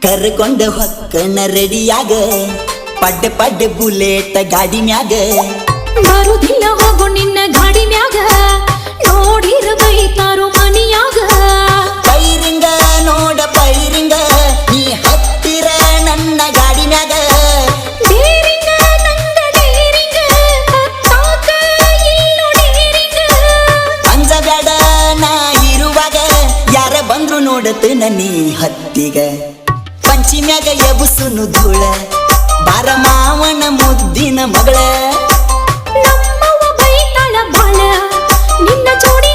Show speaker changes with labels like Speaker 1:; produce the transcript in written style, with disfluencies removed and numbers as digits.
Speaker 1: ಕರ್ಕೊಂಡ ಹೊಕ್ಕನ ರೆಡಿಯಾಗ ಪಡ್ಡೆ ಪಡ್ಡೆ ಬುಲೆಟ್ ಗಾಡಿ ಮ್ಯಾಗ
Speaker 2: ಬರುದಿಲ್ಲ ಹೋಗು ನಿನ್ನ ಗಾಡಿ ಮ್ಯಾಗ ನೋಡಿರ ಬೈತಾರು ಮನಿಯಾಗ
Speaker 1: ಪೈರಿಂಗ ನೋಡ ಪೈರಿಂಗ ನೀ ಹತ್ತಿರ ನನ್ನ ಗಾಡಿ ಮ್ಯಾಗ
Speaker 2: ಡೇರಿಂಗ ನಂಗ ಡೇರಿಂಗ ಹತ್ತಾಕ ಇಲ್ಲೋ ಡೇರಿಂಗ
Speaker 1: ಅಂಜಬ್ಯಾಡ ನಾ ಇರುವಾಗ ಯಾರ ಬಂದ್ರು ನೋಡತನ ನೀ ಹತ್ತಿಗ ಪಂಚಿಮ್ಯಾಗ ಎಬುಸುನು ಧೂಳ ಬಾರ ಮಾವನ ಮುದ್ದಿನ ಮಗಳ
Speaker 2: ನಮ್ಮವ್ವ ಬೈತಾಳ ಬಾಳ ನಿನ್ನ ಜೋಡಿ